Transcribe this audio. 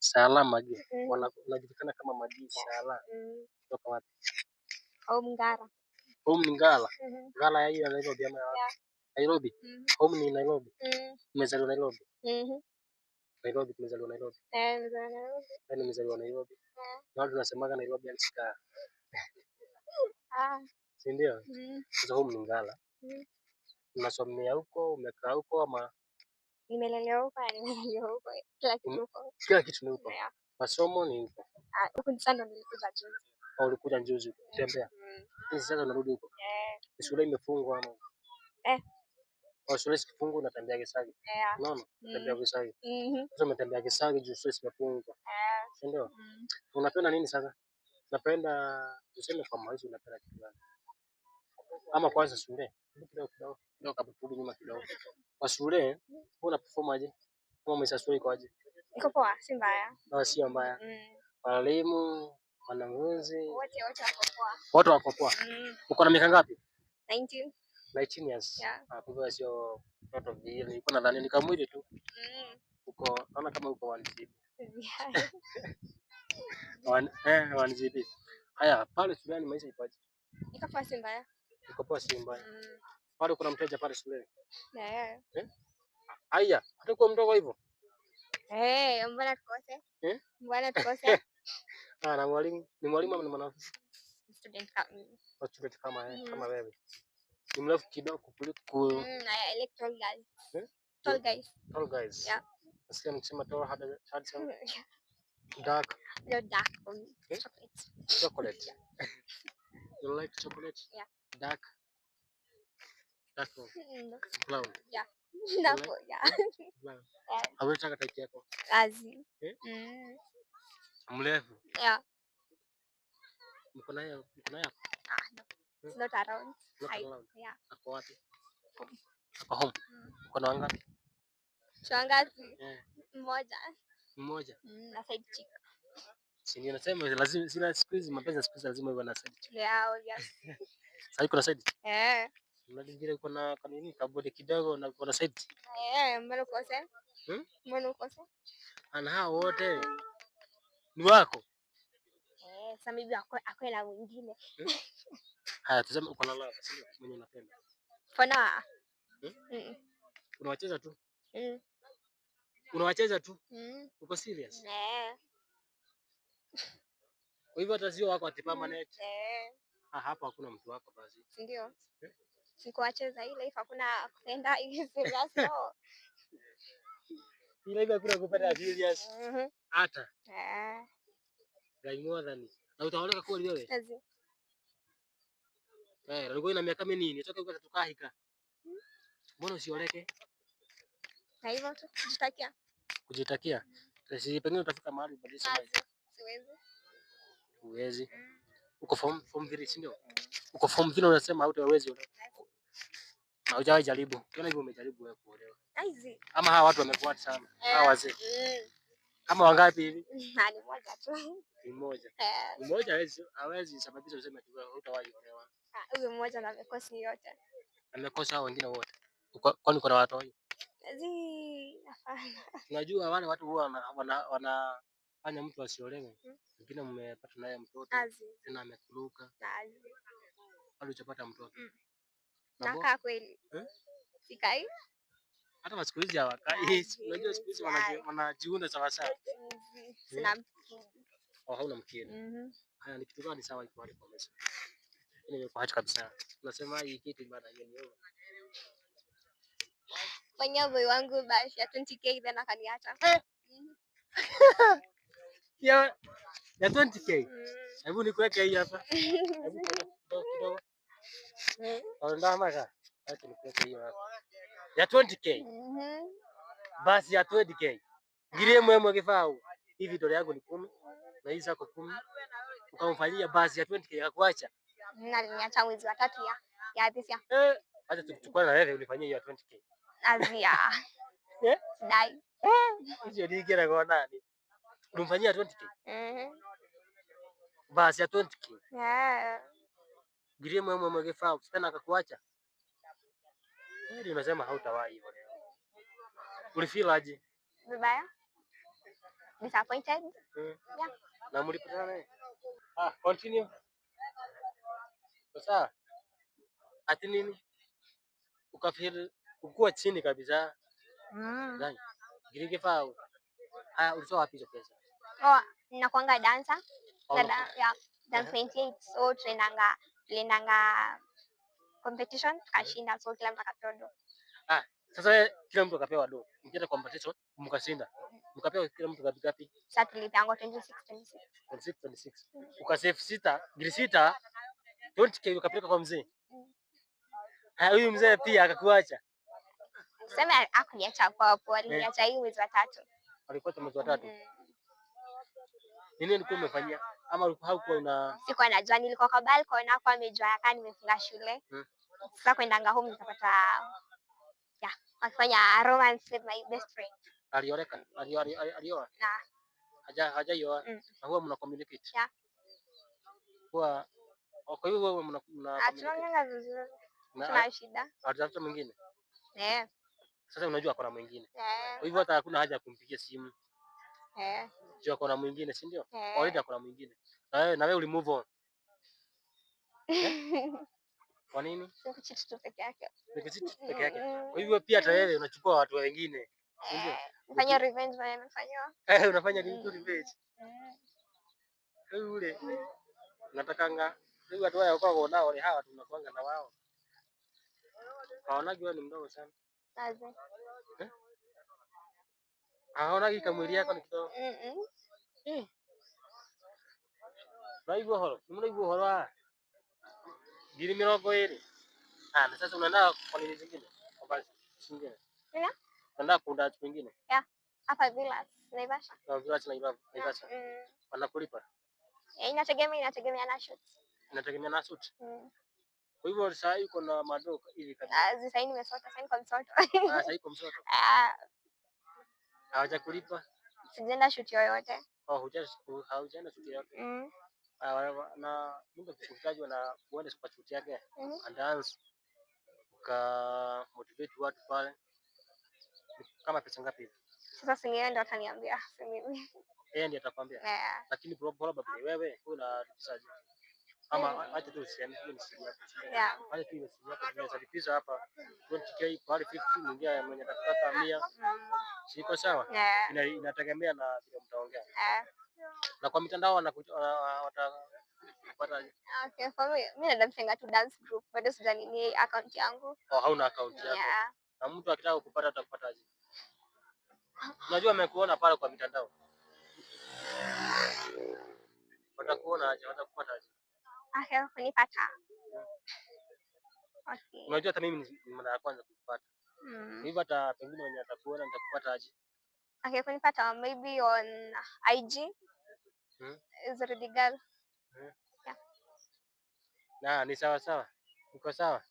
Sala Magi. Wanajulikana kama Magi Sala. Kutoka wapi? Home Ngara. Home ni Ngara. Ngara ya hiyo ya Nairobi ama ya wapi? Nairobi. Home ni Nairobi. Umezaliwa Nairobi. Nairobi, umezaliwa Nairobi. Nimezaliwa Nairobi. Yaani umezaliwa Nairobi. Na watu wanasemaga Nairobi anakaa. Si ndio? Sasa home ni Ngara. Unasomea huko, umekaa huko ama Nimelelewa huko, nimelelewa huko. Kila kitu huko. Kila kitu ni huko. Masomo ni huko. Huko sana nilikuja juzi. Ulikuja juzi kutembea. Sasa unarudi huko. Shule imefungwa ama? Shule ikifungwa unatembea Gicagi. Unaona? Unatembea Gicagi. Sasa umetembea Gicagi juu shule imefungwa. Si ndio? Unapenda nini sasa? Napenda tuseme kwa maisha unapenda kitu gani? Ama kwanza shule. Kidogo kabla turudi nyuma kidogo. Kwa shule una perform aje? Kama umesha iko aje? Iko poa, si mbaya. Sio mbaya. Walimu, wanafunzi, Wote wako poa. Wote wako poa. Uko na miaka ngapi? 19. 19 years. Kwa hivyo sio mtoto vile. Nilikuwa nadhani ni kamwili tu. Uko naona kama uko 1GB. 1GB. Haya, pale shuleni maisha iko aje? Iko poa, si mbaya. Iko poa, si mbaya. Pale kuna mteja pale shuleni? Haya, hatakuwa mdogo hivyo? Mbona tukose? Mbona tukose? Na mwalimu, ni mwalimu ama ni mwanafunzi? Student kama mimi. Student kama wewe. Ni mrefu kidogo kuliko Electoral guys. Tall guys. Tall guys. Yeah. Nasikia mkisema tall handsome. Dark. No dark. Chocolate. Chocolate. You like chocolate? Yeah. Dark. Dark. Brown. Yeah. Napo, yeah. Brown. Hawetaka type yako? Kazi. Mrefu. Yeah. Mko naye no. It's not around. Yeah. Ako wapi? Ako home. Uko na wangapi? Shangazi. Mmoja. Na side chick. Si ndio nasema lazima sina siku hizi mapenzi siku hizi lazima iwe na side chick. Yeah, obvious. Sasa iko na side? Unalingira uko na kanini kabodi kidogo na uko na side? Mbona ukose? Mbona ukose? Ana hao wote ni wako? Sasa mimi akwe na mwingine. Haya tuseme uko na love sio mwenye unapenda. Fana. Unawacheza tu? Unawacheza tu? Uko serious? Kwa hivyo hata sio wako ati permanent. Hapa hakuna mtu wako basi. Ndio. Sikuwacheza ile if hakuna kupenda hivi serious no. Ile hakuna kupenda serious. Hata. Gai more than. Na utaoleka kwa wewe? Kazi. Ulikuwa na miaka mingi, toka uko tukahika. Mbona usioleke? Na hivyo tu kujitakia. Kujitakia. Sasa pengine utafika mahali ubadilishe maisha. Siwezi. Huwezi. Uko form 3 si ndio? Uko form 3 unasema hautawezi. Na hujawahi jaribu. Ukiona hivyo umejaribu wewe kuolewa. Hizi. Ama hawa watu wamekuwa sana. Hawa wazee. Kama wangapi hivi? Ni moja tu. Ni moja. Mmoja hawezi sababisha useme tu hutawahi olewa. Huyo mmoja na amekosa yote. Amekosa hao wengine wote. Kwani kuna watu wao? Hapana. Unajua wale watu huwa wanafanya mtu asiolewe. Wengine mmepata naye mtoto. Tena amekuruka. Bado hujapata mtoto. Nakaa kweli. Sikai. Hata siku hizi hawakai. Unajua siku hizi wanajiunda sawa sawa. Sina mkini. Hauna mkini. Haya ni kitu gani sawa iko hapo kwa maisha? Ni kwa haki kabisa. Unasema hii kitu bado hiyo ni wewe. Fanya boy wangu bashi ya 20k then akaniacha. Ya 20k. Hebu nikuweke hii hapa. Hebu kidogo. Ndio maka. Acha nikuweke hiyo hapa. Ya 20k. Basi ya 20k. Girie mwemwe kifao. Hii video yangu ni 10 na hii zako 10. Ukamfanyia basi ya 20k akakuacha. Aliniacha mwezi wa 3 ya this year. Acha tuchukue na wewe ulifanyia hiyo 20k. Azia. Dai. Hiyo ningera kwa nani? Ulimfanyia 20k? Basi ya 20k. Girie mwemwe kifao tena akakuacha. Ndio unasema hautawahi hivyo leo. Ulifeel aje? Vibaya. disappointed. Yeah. Na mlipatana naye? Continue. Sasa ati nini? Ukafeel ukua chini kabisa. Gani? Girige fao. Ulitoa wapi hizo pesa? Oh, nakuanga dancer. Yeah, dance 28. So tuliendanga competition tukashinda, so kila mtu akapewa do. Sasa kila mtu akapewa do. Mkienda competition mkashinda. Mkapewa kila mtu ngapi? Sasa tulipewa 26. Ukasave giri sita 20k ukapeleka kwa mzee. Huyu mzee pia akakuacha. Sema hakuniacha hapo, aliniacha hii mwezi wa 3. Alikuwa mwezi wa 3. Nini ulikuwa umefanyia? Ama haukuwa una? Sikuwa najua, nilikuwa kwa balcony na kwa amejua yaka nimefunga shule. Sasa kwendanga home nikapata akifanya romance with my best friend. Alioleka? Alioa? Hajaioa. Na huwa mna communicate? Yeah. Kwa hiyo wewe mna tunaongea vizuri. Tuna shida. Hatafuta mwingine? Sasa unajua kuna mwingine. Kwa hivyo hata hakuna haja ya kumpigia simu. Jua kuna mwingine, si ndio? Already kuna mwingine. Na wewe uli move on. Kwa nini? Sikucheat tu peke yake. Sikucheat peke yake. Kwa hivyo pia hata wewe unachukua watu wengine. Ndio? Unafanya revenge na nimefanywa. Unafanya revenge. Ule. Natakanga hiyo watu wao kwa nao ni hawa tunakuanga na wao. Haonagi wewe ni mdogo sana. Aje. Haonagi kamwili yako ni kidogo. Naigua horo. Mnaigua horo. Giri 20. Na sasa unaenda kwa nini zingine? Kwa basi zingine. Nini? Unaenda kuunda nyingine? Yeah. Hapa Villas, Naivasha. Villas Naivasha. Wanakulipa? Inategemea na shoot. Inategemea na shoot. Kwa hivyo sasa hivi kuna madoka hivi kabisa. Sasa hivi nimesota, sasa hivi kwa msoto. Sasa hivi kwa msoto. Hawajakulipa? Sijaenda shoot yoyote. Haujaenda shoot yoyote. Na mtu akishutaji na uende kwa shoot yake and dance ka motivate watu pale. Kama pesa ngapi hivi? Sasa singine ndio ataniambia, si mimi. Yeye ndiye atakwambia. Lakini probably wewe unalipisaje? Ama acha tu useme hiyo ni siri yako. Acha tu hiyo siri yako. Unaweza lipiza hapa 20k kwa 50 mwingine mwenye atakata 100. Siko sawa? Inategemea na vile mtaongea. Na kwa mitandao watapata. Okay, for me, mimi nadamsenga tu dance group, bado sijanini account yangu. Hauna account yako? Na mtu akitaka kupata atakupataje? Unajua amekuona pale kwa mitandao. Watakuona aje? Watakupataje? Kunipata. Okay. Unajua hata mimi ni mara ya kwanza kupata. Hivyo hata pengine wenye atakuona nitakupata aje? Kunipata maybe on IG. Is Rudy Girl. Na ni sawa sawa. Uko sawa?